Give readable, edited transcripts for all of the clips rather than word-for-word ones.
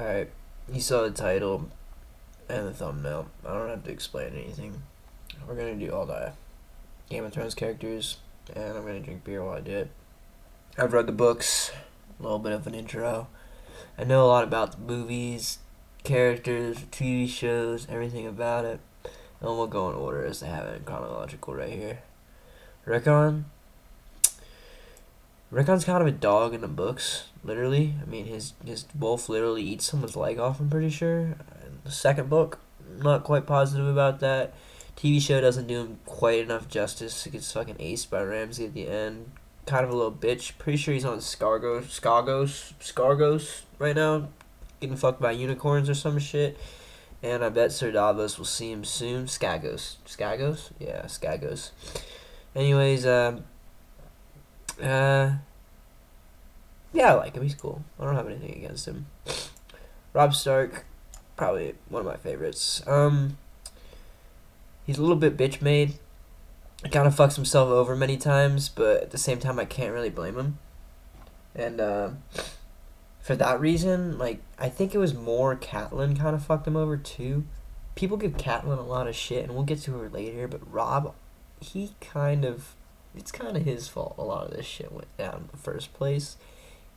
Alright, you saw the title and the thumbnail. I don't have to explain anything. We're gonna do all the Game of Thrones characters, and I'm gonna drink beer while I do it. I've read the books, a little bit of an intro. I know a lot about the movies, characters, TV shows, everything about it. And we'll go in order as I have it in chronological right here. Rickon. Rickon's kind of a dog in the books, literally. I mean, his wolf literally eats someone's leg off, I'm pretty sure. And the second book, not quite positive about that. TV show doesn't do him quite enough justice. He gets fucking aced by Ramsay at the end. Kind of a little bitch. Pretty sure he's on Scargos right now, getting fucked by unicorns or some shit. And I bet Sir Davos will see him soon. Skagos? Yeah, Skagos. Anyways, yeah, I like him. He's cool. I don't have anything against him. Robb Stark, probably one of my favorites. He's a little bit bitch made. He kind of fucks himself over many times, but at the same time, I can't really blame him. And for that reason, I think it was more Catelyn kind of fucked him over too. People give Catelyn a lot of shit, and we'll get to her later. But Robb, it's kind of his fault. A lot of this shit went down in the first place.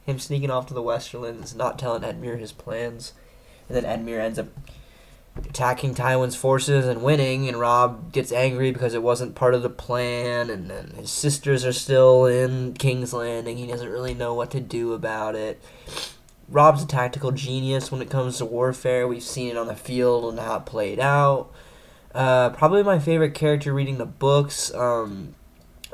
Him sneaking off to the Westerlands, not telling Edmure his plans, and then Edmure ends up attacking Tywin's forces and winning, and Robb gets angry because it wasn't part of the plan, and then his sisters are still in King's Landing. He doesn't really know what to do about it. Robb's a tactical genius when it comes to warfare. We've seen it on the field and how it played out. Probably my favorite character reading the books.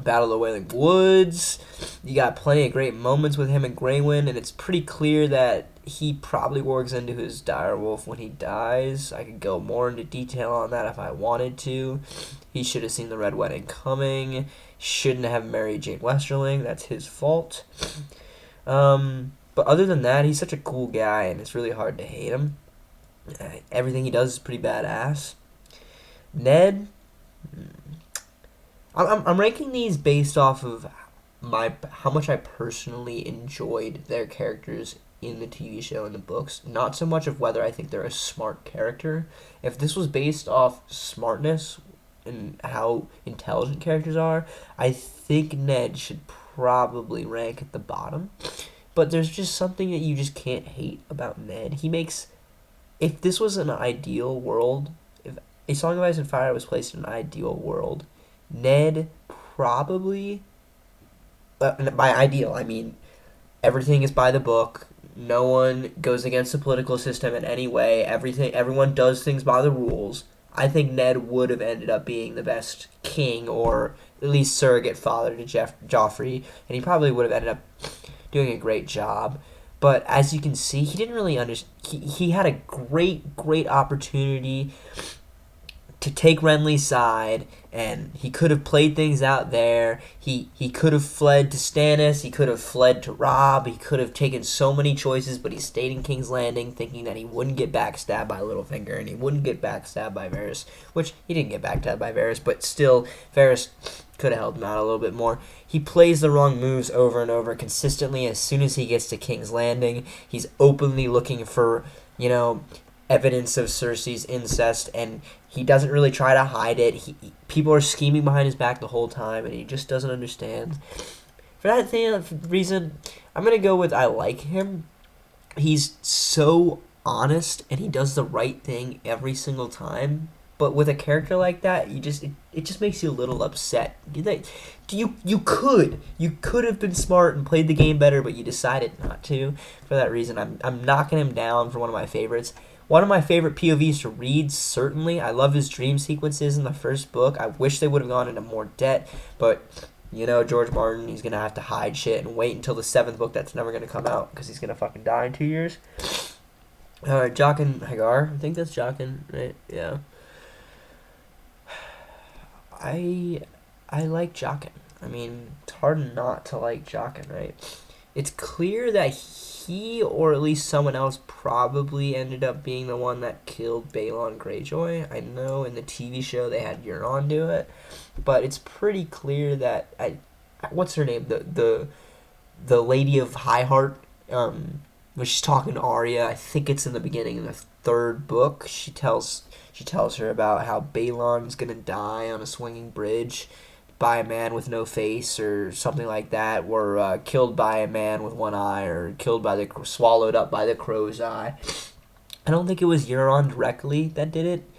Battle of the Wailing Woods. You got plenty of great moments with him and Grey Wind, and it's pretty clear that he probably works into his direwolf when he dies. I could go more into detail on that if I wanted to. He should have seen the Red Wedding coming. Shouldn't have married Jane Westerling. That's his fault. But other than that, he's such a cool guy, and it's really hard to hate him. Everything he does is pretty badass. Ned. I'm ranking these based off of how much I personally enjoyed their characters in the TV show and the books. Not so much of whether I think they're a smart character. If this was based off smartness and how intelligent characters are, I think Ned should probably rank at the bottom. But there's just something that you just can't hate about Ned. If this was an ideal world, if A Song of Ice and Fire was placed in an ideal world, Ned probably, by ideal, I mean everything is by the book. No one goes against the political system in any way. Everyone does things by the rules. I think Ned would have ended up being the best king, or at least surrogate father to Joffrey, and he probably would have ended up doing a great job. But as you can see, he didn't really understand. He had a great opportunity to take Renly's side, and he could have played things out there. He could have fled to Stannis. He could have fled to Robb. He could have taken so many choices, but he stayed in King's Landing thinking that he wouldn't get backstabbed by Littlefinger, and he wouldn't get backstabbed by Varys, which he didn't get backstabbed by Varys, but still, Varys could have held him out a little bit more. He plays the wrong moves over and over consistently. As soon as he gets to King's Landing, he's openly looking for, evidence of Cersei's incest, and he doesn't really try to hide it. People are scheming behind his back the whole time, and he just doesn't understand. For that reason, I'm going to go with I like him. He's so honest, and he does the right thing every single time. But with a character like that, it just makes you a little upset. You could have been smart and played the game better, but you decided not to. For that reason, I'm knocking him down for one of my favorites. One of my favorite POVs to read, certainly. I love his dream sequences in the first book. I wish they would have gone into more depth, but, George Martin, he's going to have to hide shit and wait until the 7th book that's never going to come out because he's going to fucking die in 2 years. Jaqen H'ghar. I think that's Jaqen, right? Yeah. I like Jaqen. I mean, it's hard not to like Jaqen, right? It's clear that he, or at least someone else, probably ended up being the one that killed Balon Greyjoy. I know in the TV show they had Euron do it, but it's pretty clear that what's her name? The Lady of High Heart. when she's talking to Arya. I think it's in the beginning in the third book. She tells her about how Balon's gonna die on a swinging bridge by a man with no face or something like that, or killed by a man with one eye, or swallowed up by the crow's eye. I don't think it was Euron directly that did it.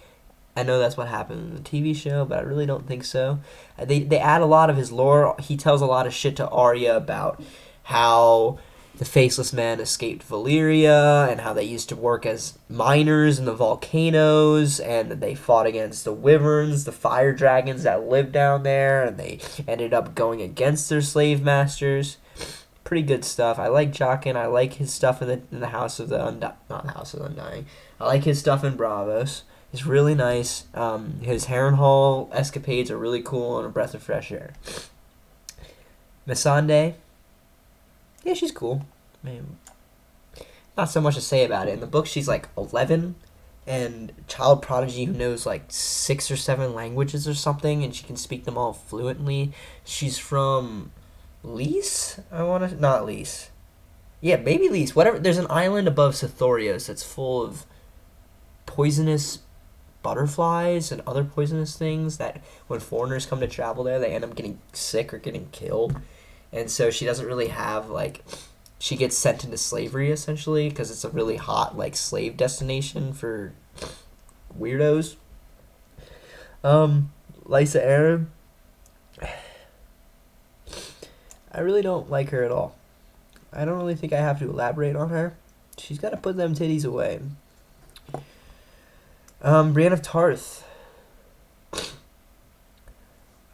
I know that's what happened in the TV show, but I really don't think so. They add a lot of his lore. He tells a lot of shit to Arya about how the Faceless Men escaped Valyria and how they used to work as miners in the volcanoes, and they fought against the wyverns, the fire dragons that lived down there, and they ended up going against their slave masters. Pretty good stuff. I like Jaqen. I like his stuff in the House of the Undying. Not the House of the Undying. I like his stuff in Bravos. It's really nice. His Harrenhal escapades are really cool and a breath of fresh air. Missandei, yeah, she's cool. I mean, not so much to say about it. In the book, she's like 11 and child prodigy who knows like 6 or 7 languages or something, and she can speak them all fluently. She's from Lys? Not Lys. Yeah, maybe Lys. Whatever. There's an island above Sithorios that's full of poisonous butterflies and other poisonous things that when foreigners come to travel there, they end up getting sick or getting killed. And so she doesn't really have, like, she gets sent into slavery, essentially, because it's a really hot, like, slave destination for weirdos. Lysa Arryn, I really don't like her at all. I don't really think I have to elaborate on her. She's got to put them titties away. Brienne of Tarth.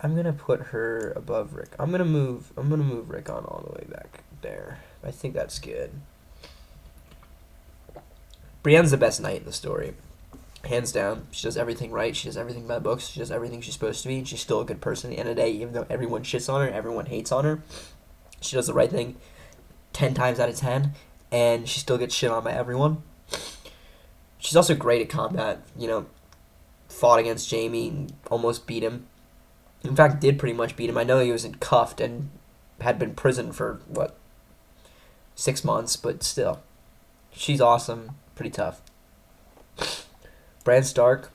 I'm gonna put her above Rick. I'm gonna move Rick on all the way back there. I think that's good. Brienne's the best knight in the story, hands down. She does everything right. She does everything by the books. She does everything she's supposed to be. And she's still a good person at the end of the day, even though everyone shits on her, everyone hates on her. She does the right thing 10 times out of 10, and she still gets shit on by everyone. She's also great at combat. Fought against Jaime and almost beat him. In fact, did pretty much beat him. I know he was cuffed and had been imprisoned for, 6 months, but still. She's awesome. Pretty tough. Bran Stark.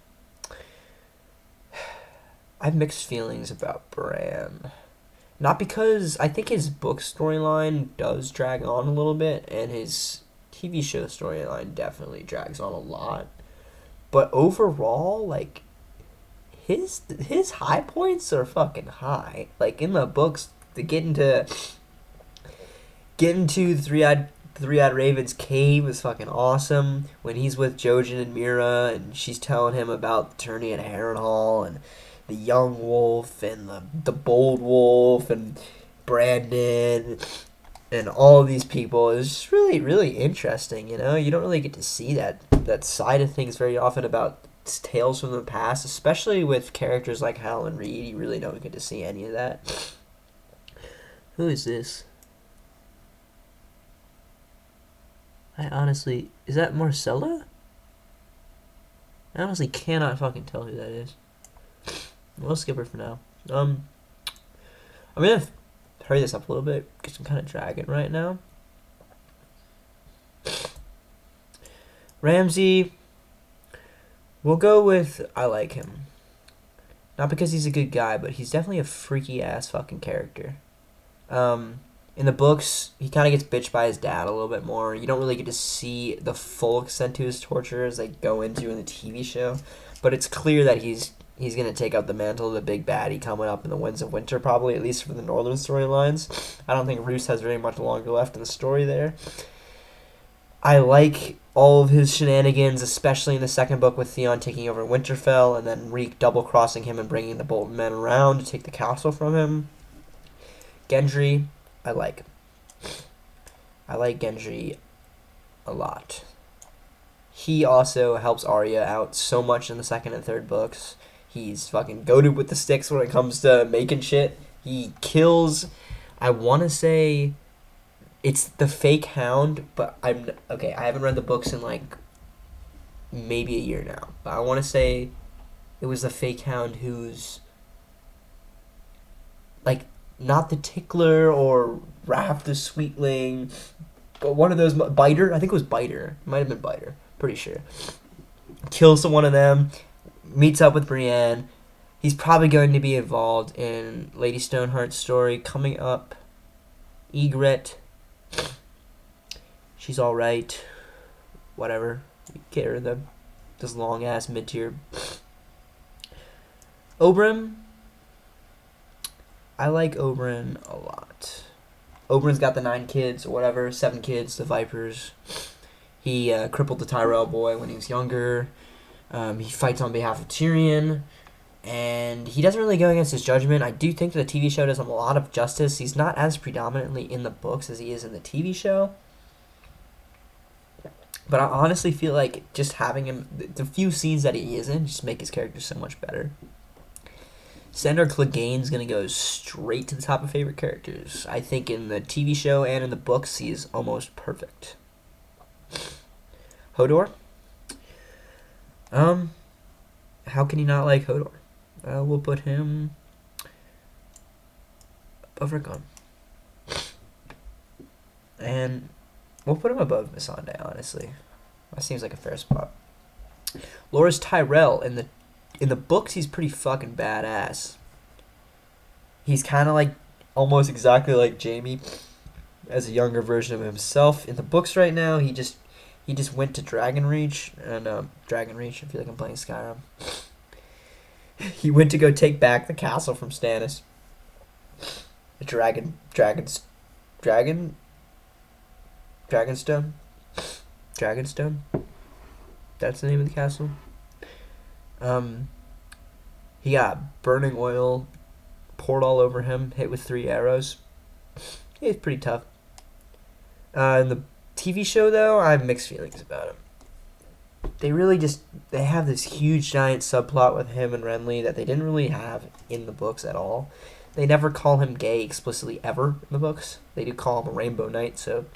I have mixed feelings about Bran. Not because I think his book storyline does drag on a little bit, and his TV show storyline definitely drags on a lot. But overall, like, his high points are fucking high. Like, in the books, to get into the three-eyed Raven's cave is fucking awesome. When he's with Jojen and Mira, and she's telling him about the tourney at Harrenhal, and the young wolf, and the bold wolf, and Brandon, and all of these people. It's just really, really interesting, You don't really get to see that side of things very often about tales from the past, especially with characters like Howland Reed. You really don't get to see any of that. Who is this? Is that Marcella? I honestly cannot fucking tell who that is. We'll skip her for now. I'm gonna hurry this up a little bit because I'm kind of dragging right now. Ramsay, we'll go with I like him. Not because he's a good guy, but he's definitely a freaky ass fucking character. In the books, he kind of gets bitched by his dad a little bit more. You don't really get to see the full extent to his torture as they go into in the TV show, but it's clear that he's going to take up the mantle of the big baddie coming up in the Winds of Winter, probably, at least for the northern storylines. I don't think Roose has very much longer left in the story there. I like all of his shenanigans, especially in the second book with Theon taking over Winterfell and then Reek double-crossing him and bringing the Bolton men around to take the castle from him. Gendry, I like Gendry a lot. He also helps Arya out so much in the second and third books. He's fucking goated with the sticks when it comes to making shit. He kills, I want to say, it's the fake hound, but I haven't read the books in like maybe a year now. But I want to say it was the fake hound who's like not the Tickler or Raph the Sweetling, one of those Biter. I think it was Biter. It might have been Biter. Pretty sure. Kills one of them. Meets up with Brienne. He's probably going to be involved in Lady Stoneheart's story coming up. Ygritte. She's all right. Whatever. Get her this long ass mid tier. Oberyn. I like Oberyn a lot. Oberyn's got the 9 kids or whatever, 7 kids, the Vipers. He crippled the Tyrell boy when he was younger. He fights on behalf of Tyrion. And he doesn't really go against his judgment. I do think that the TV show does him a lot of justice. He's not as predominantly in the books as he is in the TV show. But I honestly feel like just having him, the few scenes that he is in, just make his character so much better. Sandor Clegane's going to go straight to the top of favorite characters. I think in the TV show and in the books, he is almost perfect. Hodor. How can you not like Hodor? We'll put him above Rickon. And we'll put him above Missandei, honestly. That seems like a fair spot. Loras Tyrell, in the books, he's pretty fucking badass. He's kind of like, almost exactly like Jaime, as a younger version of himself. In the books right now, he just went to Dragonreach, and Dragonreach, I feel like I'm playing Skyrim. He went to go take back the castle from Stannis. The Dragonstone? Dragonstone? That's the name of the castle. He got burning oil poured all over him, hit with 3 arrows. He's pretty tough. In the TV show, though, I have mixed feelings about him. They have this huge giant subplot with him and Renly that they didn't really have in the books at all. They never call him gay explicitly ever in the books. They do call him a Rainbow Knight, so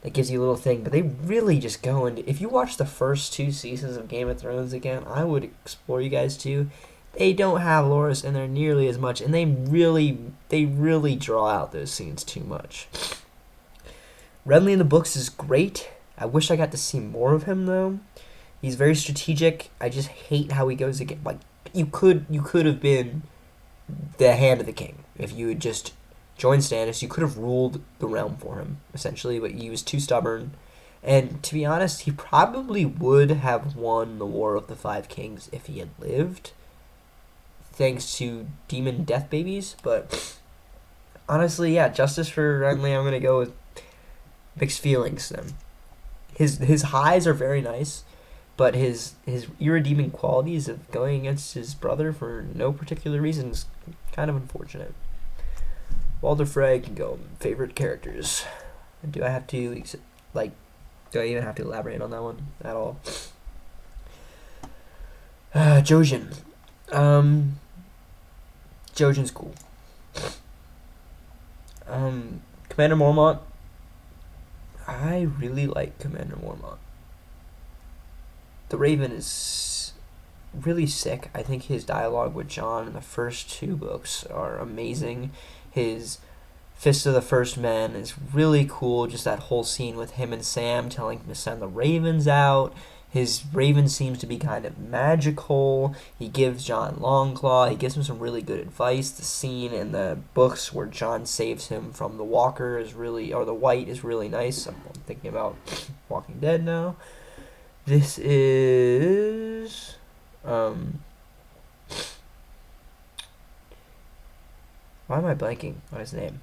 that gives you a little thing. But they really just go into... If you watch the first 2 seasons of Game of Thrones again, I would explore you guys to. They don't have Loras in there nearly as much, and they really draw out those scenes too much. Renly in the books is great. I wish I got to see more of him, though. He's very strategic. I just hate how he goes again. Like, you could have been the Hand of the King if you had just joined Stannis. You could have ruled the realm for him, essentially, but he was too stubborn. And to be honest, he probably would have won the War of the 5 Kings if he had lived, thanks to demon death babies. But honestly, yeah, justice for Renly. I'm gonna go with mixed feelings then. His highs are very nice, but his irredeeming qualities of going against his brother for no particular reason is kind of unfortunate. Walder Frey can go favorite characters. Do I even have to elaborate on that one at all? Jojen. Jojen's cool. Commander Mormont. I really like Commander Mormont. The Raven is really sick. I think his dialogue with Jon in the first 2 books are amazing. His Fist of the First Men is really cool. Just that whole scene with him and Sam telling him to send the ravens out. His raven seems to be kind of magical. He gives Jon Longclaw. He gives him some really good advice. The scene in the books where Jon saves him from the Walker is really, or the White, is really nice. I'm thinking about Walking Dead now. This is why am I blanking on his name?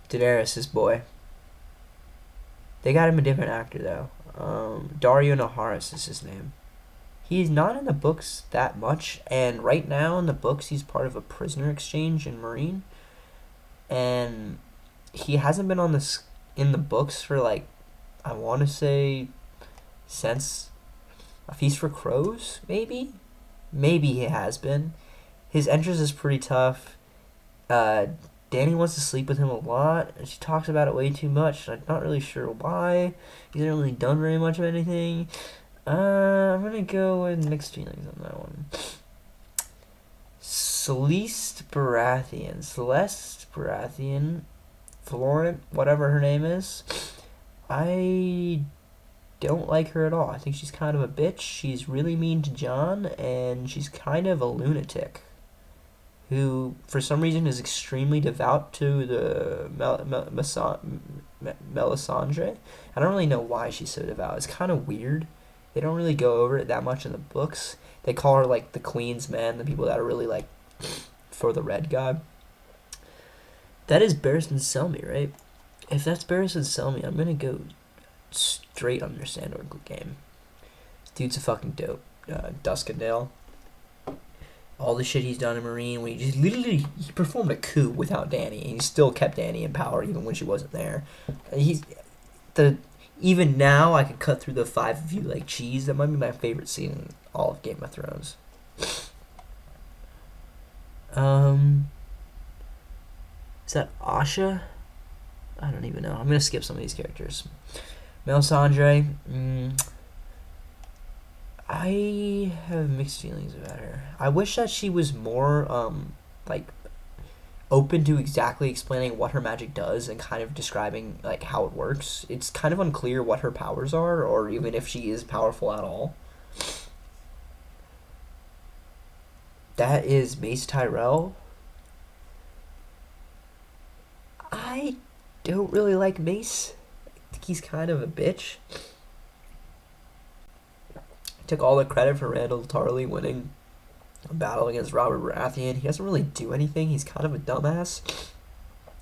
Daenerys' boy. They got him a different actor though. Dario Naharis is his name. He's not in the books that much, and right now in the books he's part of a prisoner exchange in Marine, and he hasn't been in the books for like, I want to say, since A Feast for Crows, maybe he has been. His entrance is pretty tough. Dany wants to sleep with him a lot, and she talks about it way too much. I'm not really sure why. He hasn't really done very much of anything. I'm gonna go with mixed feelings on that one. Celeste Baratheon. Florent, whatever her name is. I don't like her at all. I think she's kind of a bitch. She's really mean to John, and she's kind of a lunatic who, for some reason, is extremely devout to the Melisandre. I don't really know why she's so devout. It's kind of weird. They don't really go over it that much in the books. They call her, like, the Queen's men, the people that are really, like, for the red god. That is Barristan Selmy, right? If that's Barristan Selmy, I'm gonna go straight on their Sandor game. This dude's a fucking dope. Duskendale. All the shit he's done in Marine, when he performed a coup without Dany, and he still kept Dany in power even when she wasn't there. Even now, I could cut through the five of you like cheese. That might be my favorite scene in all of Game of Thrones. Is that Asha? I don't even know. I'm gonna skip some of these characters. Melisandre. I have mixed feelings about her. I wish that she was more, like, open to exactly explaining what her magic does and kind of describing, like, how it works. It's kind of unclear what her powers are, or even if she is powerful at all. That is Mace Tyrell. I don't really like Mace. I think he's kind of a bitch. Took all the credit for Randall Tarley winning a battle against Robert Baratheon. He doesn't really do anything. He's kind of a dumbass.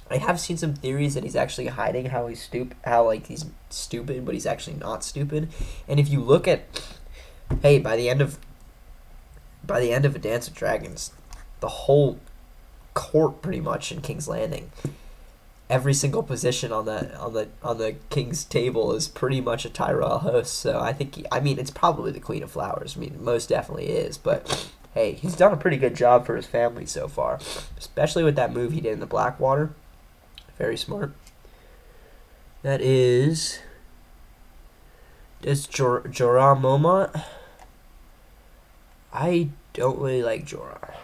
I have seen some theories that he's actually hiding how he's stupid, but he's actually not stupid. And if you look at, hey, by the end of A Dance of Dragons, the whole court pretty much in King's Landing, every single position on the king's table is pretty much a Tyrell host. So I think it's probably the Queen of Flowers. I mean, most definitely is. But hey, he's done a pretty good job for his family so far, especially with that move he did in the Blackwater. Very smart. That is Jorah Mormont. I don't really like Jorah.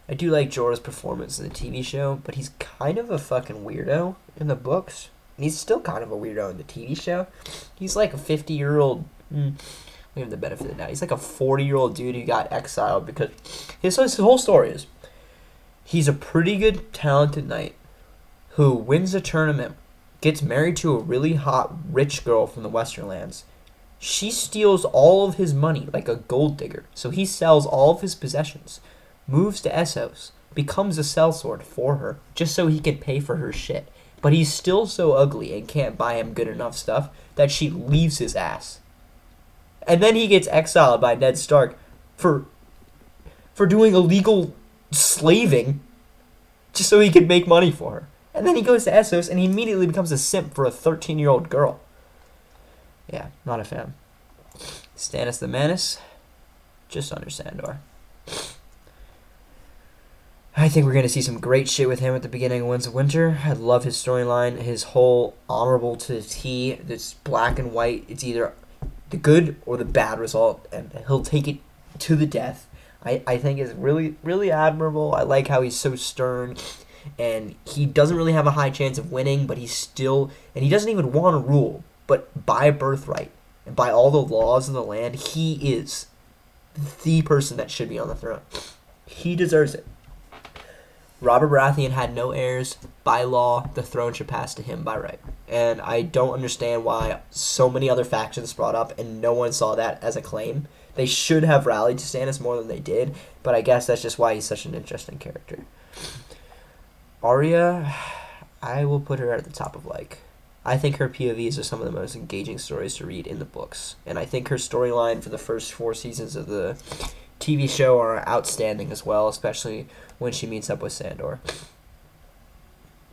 I do like Jorah's performance in the TV show, but he's kind of a fucking weirdo in the books. And he's still kind of a weirdo in the TV show. He's like a 50-year-old... we have the benefit of the doubt. He's like a 40-year-old dude who got exiled because... His whole story is... He's a pretty good, talented knight who wins a tournament, gets married to a really hot, rich girl from the Western Lands. She steals all of his money like a gold digger, so he sells all of his possessions, moves to Essos, becomes a sellsword for her, just so he can pay for her shit. But he's still so ugly and can't buy him good enough stuff that she leaves his ass. And then he gets exiled by Ned Stark for doing illegal slaving just so he could make money for her. And then he goes to Essos and he immediately becomes a simp for a 13-year-old girl. Yeah, not a fan. Stannis the Menace, just under Sandor. I think we're going to see some great shit with him at the beginning of Winds of Winter. I love his storyline, his whole honorable to the T. It's black and white. It's either the good or the bad result, and he'll take it to the death. I think is really, really admirable. I like how he's so stern, and he doesn't really have a high chance of winning, but he's still... And he doesn't even want to rule, but by birthright, and by all the laws of the land, he is the person that should be on the throne. He deserves it. Robert Baratheon had no heirs. By law, the throne should pass to him by right. And I don't understand why so many other factions brought up and no one saw that as a claim. They should have rallied to Stannis more than they did, but I guess that's just why he's such an interesting character. Arya, I will put her at the top of like. I think her POVs are some of the most engaging stories to read in the books. And I think her storyline for the first 4 seasons of the TV show are outstanding as well, especially when she meets up with Sandor.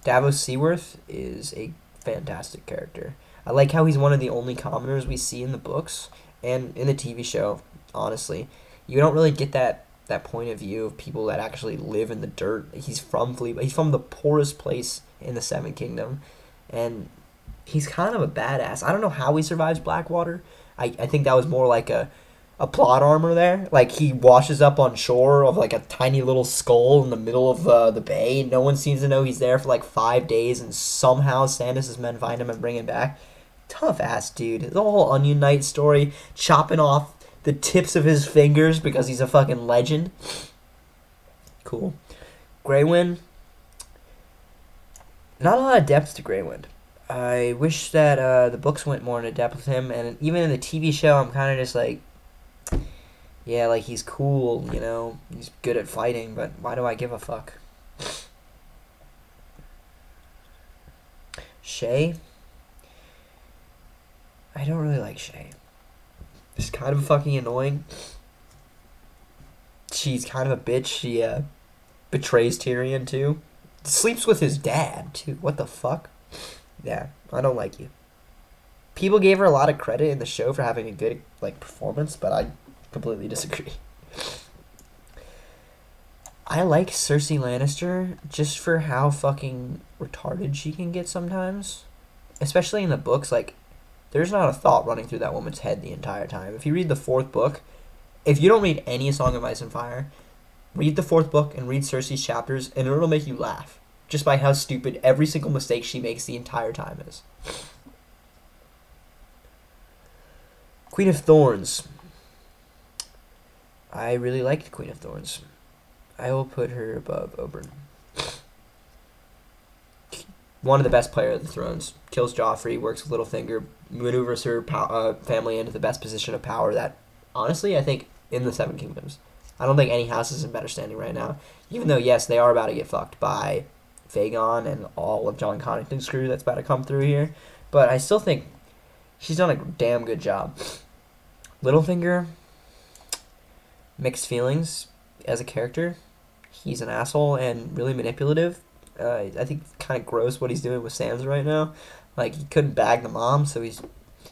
Davos Seaworth is a fantastic character. I like how he's one of the only commoners we see in the books and in the TV show, honestly. You don't really get that point of view of people that actually live in the dirt. He's from He's from the poorest place in the Seven Kingdom, and he's kind of a badass. I don't know how he survives Blackwater. I think that was more like a a plot armor there. Like he washes up on shore of like a tiny little skull in the middle of the bay. No one seems to know he's there for like 5 days, and somehow Stannis' men find him and bring him back. Tough ass dude. The whole Onion Knight story, chopping off the tips of his fingers because he's a fucking legend. Cool. Grey Wind. Not a lot of depth to Grey Wind. I wish that the books went more into depth with him, and even in the TV show, I'm kind of just like, yeah, like he's cool, you know, he's good at fighting, but why do I give a fuck? Shay? I don't really like Shay. She's kind of fucking annoying. She's kind of a bitch. She betrays Tyrion too. Sleeps with his dad too. What the fuck? Yeah, I don't like you. People gave her a lot of credit in the show for having a good like performance, but I completely disagree. I like Cersei Lannister just for how fucking retarded she can get sometimes. Especially in the books, like, there's not a thought running through that woman's head the entire time. If you read the fourth book, if you don't read any Song of Ice and Fire, read the fourth book and read Cersei's chapters, and it'll make you laugh. Just by how stupid every single mistake she makes the entire time is. Queen of Thorns. I really liked Queen of Thorns. I will put her above Oberyn. One of the best players of the Thrones. Kills Joffrey, works with Littlefinger, maneuvers her family into the best position of power that, honestly, I think in the Seven Kingdoms. I don't think any house is in better standing right now. Even though, yes, they are about to get fucked by Vagon and all of John Connington's crew that's about to come through here. But I still think she's done a damn good job. Littlefinger, mixed feelings as a character. He's an asshole and really manipulative. I think it's kind of gross what he's doing with Sansa right now. Like, he couldn't bag the mom, so he's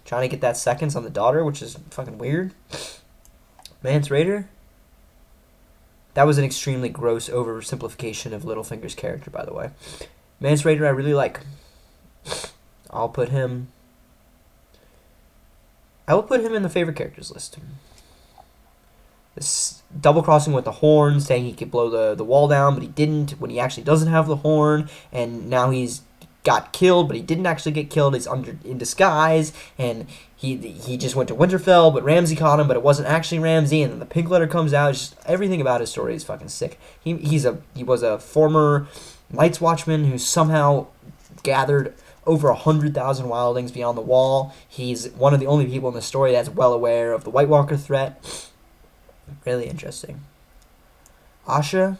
trying to get that seconds on the daughter, which is fucking weird. Mance Rayder. That was an extremely gross oversimplification of Littlefinger's character, by the way. Mance Rayder I really like. I will put him in the favorite characters list. This double crossing with the horn, saying he could blow the wall down, but he didn't when he actually doesn't have the horn, and now he's got killed, but he didn't actually get killed. He's in disguise, and he just went to Winterfell, but Ramsay caught him, but it wasn't actually Ramsay, and then the pink letter comes out. Just everything about his story is fucking sick. He was a former Night's Watchman who somehow gathered over 100,000 wildlings beyond the wall. He's one of the only people in the story that's well aware of the White Walker threat. Really interesting. Asha,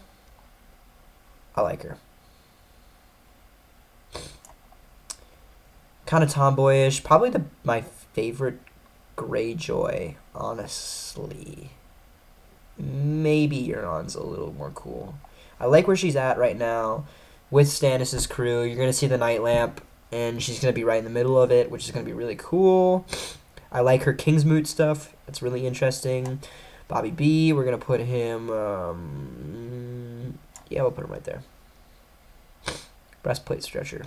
I like her. Kind of tomboyish. Probably my favorite Greyjoy, honestly. Maybe Euron's a little more cool. I like where she's at right now with Stannis' crew. You're going to see the Night Lamp, and she's going to be right in the middle of it, which is going to be really cool. I like her Kingsmoot stuff. It's really interesting. Bobby B, we're going to put him, yeah, we'll put him right there. Breastplate stretcher.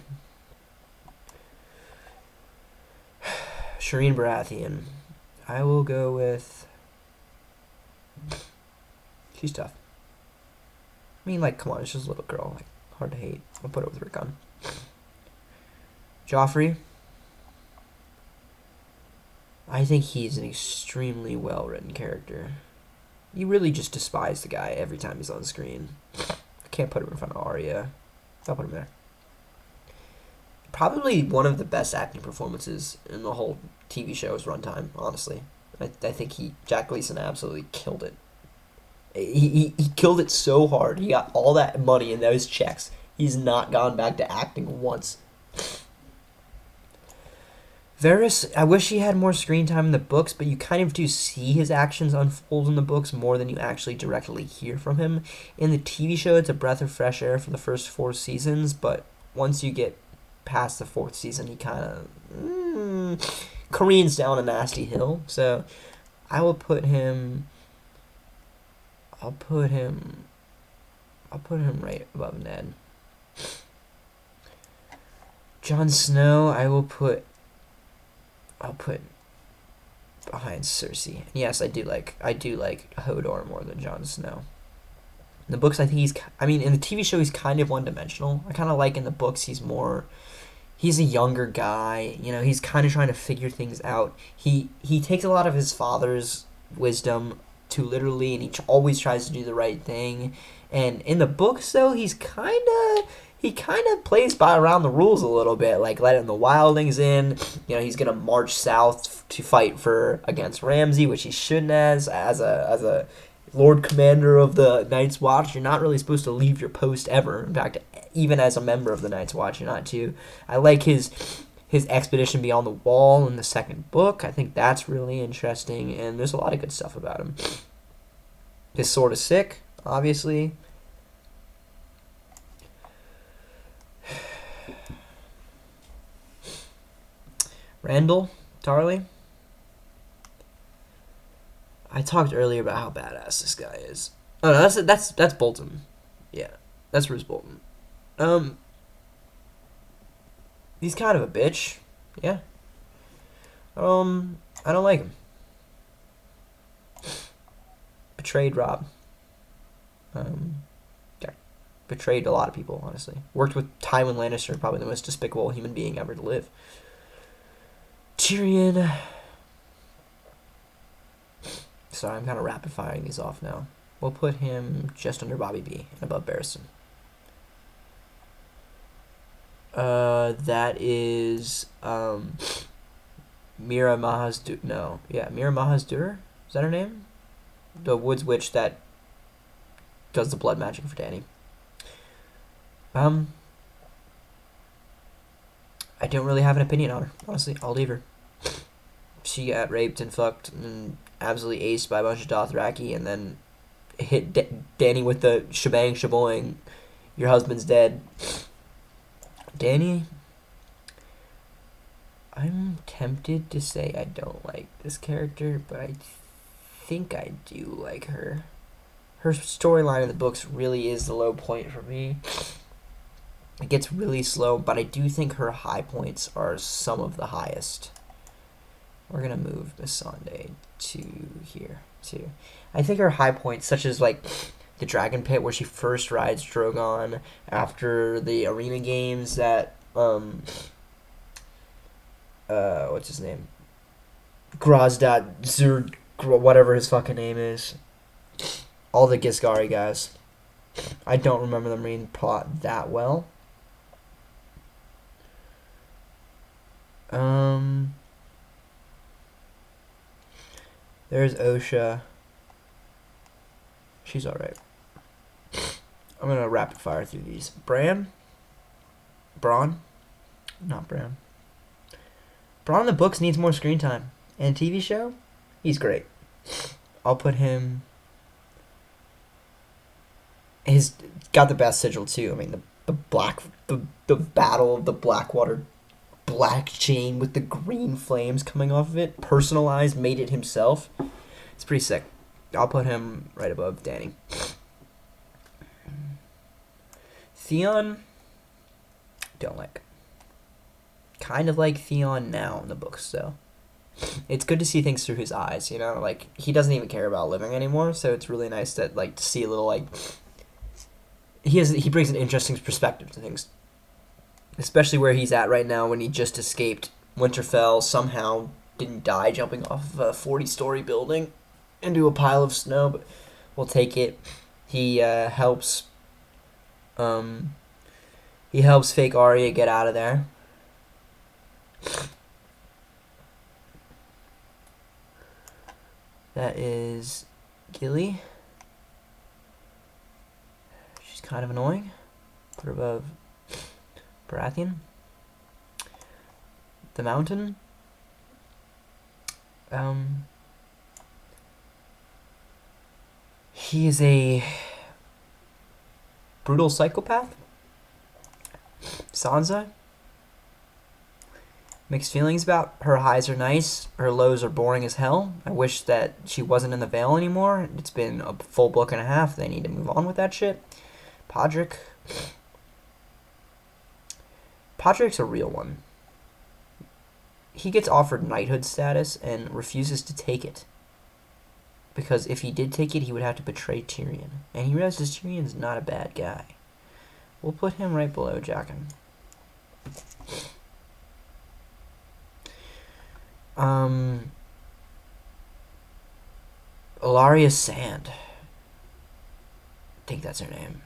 Shireen Baratheon. I will go with, she's tough. I mean, like, come on, it's just a little girl. Like, hard to hate. I'll put it with Rickon. Joffrey. I think he's an extremely well-written character. You really just despise the guy every time he's on screen. I can't put him in front of Arya. I'll put him there. Probably one of the best acting performances in the whole TV show's runtime, honestly. I think Jack Gleason absolutely killed it. He killed it so hard. He got all that money and those checks. He's not gone back to acting once. Varys, I wish he had more screen time in the books, but you kind of do see his actions unfold in the books more than you actually directly hear from him. In the TV show, it's a breath of fresh air for the first 4 seasons, but once you get past the 4th season, he kind of careens down a nasty hill. So I will put him... I'll put him right above Ned. Jon Snow, I'll put behind Cersei. Yes, I do like Hodor more than Jon Snow. In the books, I think in the TV show, he's kind of one dimensional. I kind of like in the books, he's a younger guy. You know, he's kind of trying to figure things out. He takes a lot of his father's wisdom too literally, and always tries to do the right thing. And in the books, though, he kind of plays by around the rules a little bit, like letting the wildlings in. You know, he's gonna march south to fight against Ramsay, which he shouldn't as a Lord Commander of the Night's Watch. You're not really supposed to leave your post ever. In fact, even as a member of the Night's Watch, you're not to. I like his expedition beyond the wall in the second book. I think that's really interesting, and there's a lot of good stuff about him. His sword is sick, obviously. Randall Tarley. I talked earlier about how badass this guy is. Oh no, that's Bolton. Yeah, that's Roose Bolton. He's kind of a bitch. Yeah. I don't like him. Betrayed Rob. Yeah, betrayed a lot of people, honestly. Worked with Tywin Lannister, probably the most despicable human being ever to live. Tyrion. Sorry, I'm kind of rapid firing these off now. We'll put him just under Bobby B and above Barristan. That is Mira Mahazdur. No, yeah, Mira Mahazdur. Is that her name? The Woods Witch that does the blood magic for Dany. I don't really have an opinion on her. Honestly, I'll leave her. She got raped and fucked and absolutely aced by a bunch of Dothraki, and then hit Dany with the shebang shaboing. Your husband's dead. Dany, I'm tempted to say I don't like this character, but I think I do like her. Her storyline in the books really is the low point for me. It gets really slow, but I do think her high points are some of the highest. We're going to move Missandei to here, too. I think her high points, such as, like, the Dragon Pit, where she first rides Drogon after the arena games that, what's his name? Grozdat Zur, whatever his fucking name is. All the Giscari guys. I don't remember the main plot that well. There's Osha. She's alright. I'm gonna rapid fire through these. Braun? Not Bran. Braun in the books needs more screen time. And TV show? He's great. I'll put him... He's got the best sigil too. I mean, the battle of the Blackwater black chain with the green flames coming off of it, personalized, made it himself. It's pretty sick. I'll put him right above Dany. Theon, don't like. Kind of like Theon now in the books, though. It's good to see things through his eyes, you know? Like, he doesn't even care about living anymore, so it's really nice to see a little, like... He brings an interesting perspective to things. Especially where he's at right now when he just escaped Winterfell, somehow didn't die jumping off of a 40-story building into a pile of snow, but we'll take it. He helps fake Arya get out of there. That is Gilly. She's kind of annoying. Put her above Baratheon. The Mountain. He is a brutal psychopath. Sansa. Mixed feelings about her. Highs are nice. Her lows are boring as hell. I wish that she wasn't in the Vale anymore. It's been a full book and a half. They need to move on with that shit. Podrick. Podrick's a real one. he gets offered knighthood status and refuses to take it. Because if he did take it, he would have to betray Tyrion. And he realizes Tyrion's not a bad guy. We'll put him right below Jaqen. Ilaria Sand. I think that's her name.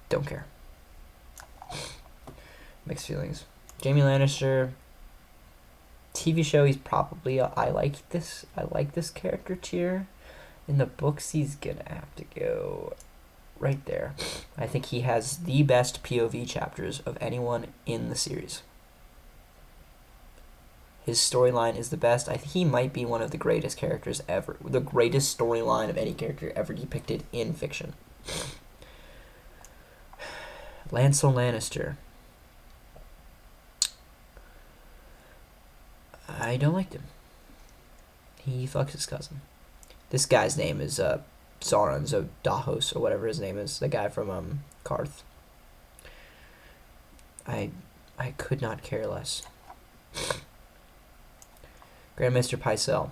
Don't care. Mixed feelings. Jaime Lannister. TV show, he's probably I like this character tier. In the books, he's gonna have to go right there. I think he has the best POV chapters of anyone in the series. His storyline is the best. I think he might be one of the greatest characters ever. The greatest storyline of any character ever depicted in fiction. Lancel Lannister. I don't like him. He fucks his cousin. This guy's name is Sauron Dahos or whatever his name is. The guy from Karth. I could not care less. Grandmaster Pycelle.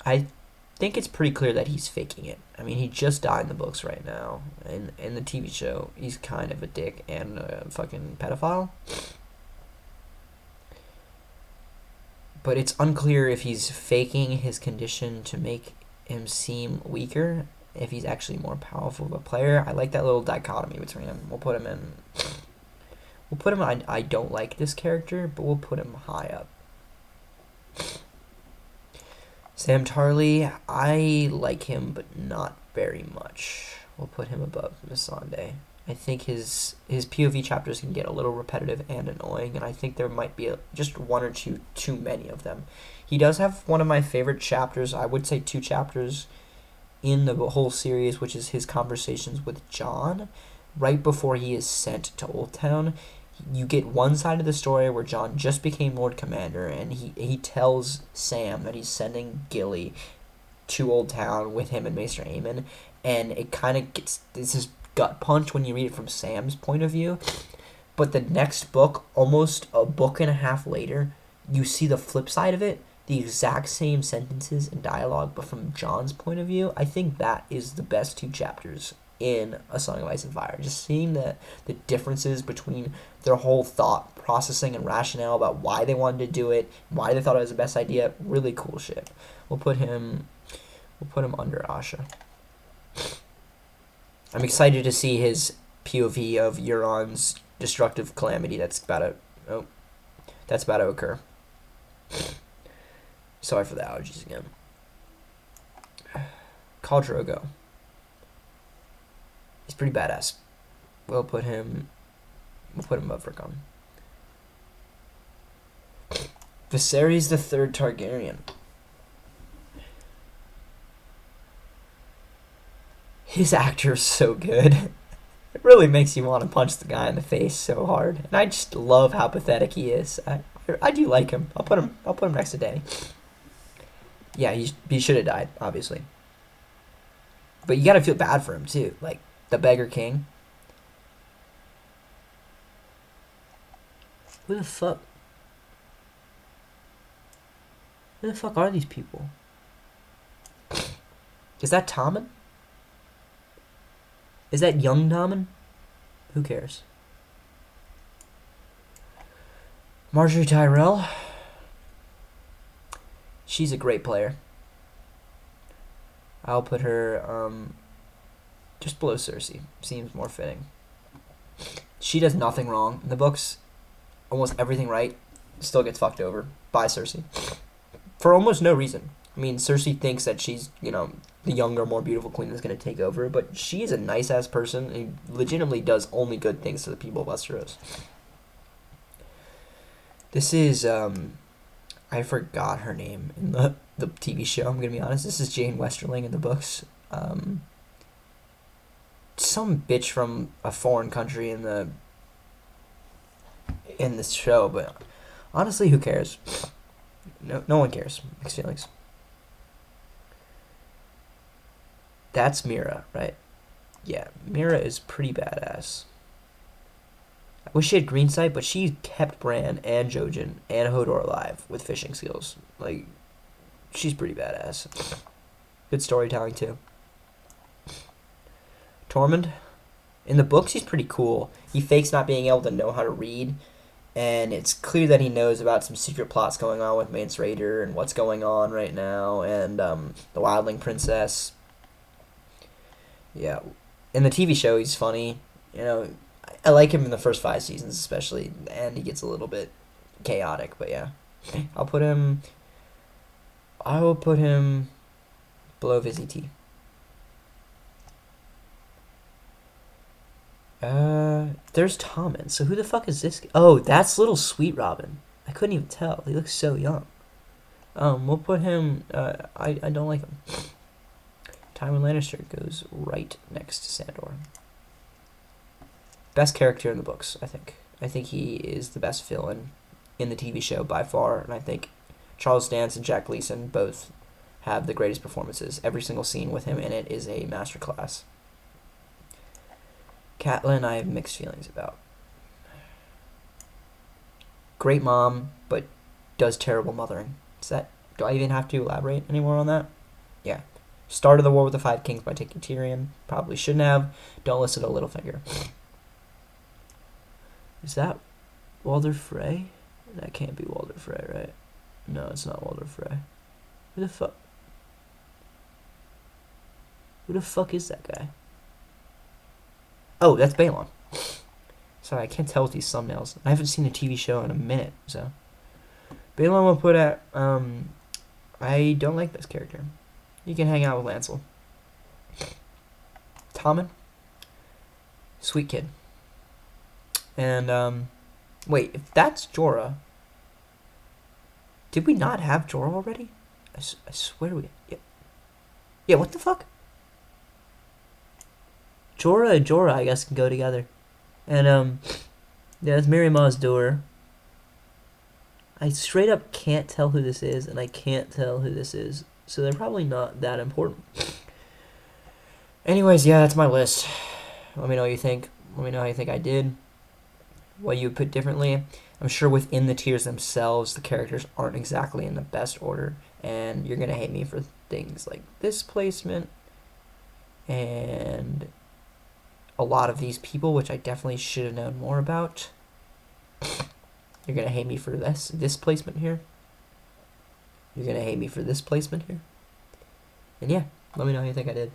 I think it's pretty clear that he's faking it. I mean, he just died in the books right now. And in the TV show, he's kind of a dick and a fucking pedophile. But it's unclear if he's faking his condition to make him seem weaker, if he's actually more powerful of a player. I like that little dichotomy between them. We'll put him I don't like this character, but we'll put him high up. Sam Tarly, I like him, but not very much. We'll put him above Missandei. I think his POV chapters can get a little repetitive and annoying, and I think there might be just one or two too many of them. He does have one of my favorite chapters, I would say 2 chapters in the whole series, which is his conversations with Jon right before he is sent to Old Town. You get one side of the story where Jon just became Lord Commander, and he tells Sam that he's sending Gilly to Old Town with him and Maester Aemon, and it kind of gets this gut punch when you read it from Sam's point of view. But the next book, almost a book and a half later, you see the flip side of it, the exact same sentences and dialogue, but from Jon's point of view. I think that is the best 2 chapters in A Song of Ice and Fire. Just seeing the differences between their whole thought processing and rationale about why they wanted to do it, why they thought it was the best idea. Really cool shit. We'll put him under Asha. I'm excited to see his POV of Euron's destructive calamity that's about to occur. Sorry for the allergies again. Khal Drogo. He's pretty badass. We'll put him above Rickon. Viserys the Third Targaryen. His actor is so good. It really makes you want to punch the guy in the face so hard. And I just love how pathetic he is. I do like him. I'll put him next to Dany. Yeah, he should have died, obviously. But you gotta feel bad for him too. Like the Beggar King. Who the fuck are these people? Is that Tommen? Is that young Tommen? Who cares? Marjorie Tyrell. She's a great player. I'll put her just below Cersei. Seems more fitting. She does nothing wrong. In the books, almost everything right. Still gets fucked over by Cersei. For almost no reason. I mean, Cersei thinks that she's, the younger, more beautiful queen that's going to take over, but she's a nice-ass person and legitimately does only good things to the people of Westeros. This is, I forgot her name in the TV show, I'm going to be honest. This is Jane Westerling in the books. Some bitch from a foreign country in this show, but honestly, who cares? No one cares. Mixed feelings. That's Mira, right? Yeah, Mira is pretty badass. I wish she had green sight, but she kept Bran and Jojen and Hodor alive with fishing skills. Like, she's pretty badass. Good storytelling too. Tormund, in the books, he's pretty cool. He fakes not being able to know how to read, and it's clear that he knows about some secret plots going on with Mance Rayder and what's going on right now, and the Wildling Princess. Yeah, in the TV show, he's funny. You know, I like him in the first 5 seasons, especially, and he gets a little bit chaotic. But yeah, I'll put him. I will put him below Vizzy T. There's Tommen. So who the fuck is this? Oh, that's little Sweet Robin. I couldn't even tell. He looks so young. We'll put him. I don't like him. Tywin Lannister goes right next to Sandor. Best character in the books, I think. I think he is the best villain in the TV show by far, and I think Charles Dance and Jack Gleason both have the greatest performances. Every single scene with him in it is a masterclass. Catelyn, I have mixed feelings about. Great mom, but does terrible mothering. Do I even have to elaborate anymore on that? Yeah. Started the War with the Five Kings by taking Tyrion. Probably shouldn't have. Don't listen to Littlefinger. Is that Walder Frey? That can't be Walder Frey, right? No, it's not Walder Frey. Who the fuck? Who the fuck is that guy? Oh, that's Balon. Sorry, I can't tell with these thumbnails. I haven't seen a TV show in a minute, so. Balon will put at, I don't like this character. You can hang out with Lancel. Tommen. Sweet kid. And, wait, if that's Jorah, did we not have Jorah already? I swear we... Yeah, what the fuck? Jorah and Jorah, I guess, can go together. And, yeah, that's Mary Mazdor. I straight up can't tell who this is, and I can't tell who this is. So they're probably not that important. Anyways, yeah, that's my list. Let me know what you think. Let me know how you think I did. What you would put differently. I'm sure within the tiers themselves, the characters aren't exactly in the best order. And you're going to hate me for things like this placement. And a lot of these people, which I definitely should have known more about. You're going to hate me for this placement here. You're going to hate me for this placement here. And yeah, let me know how you think I did.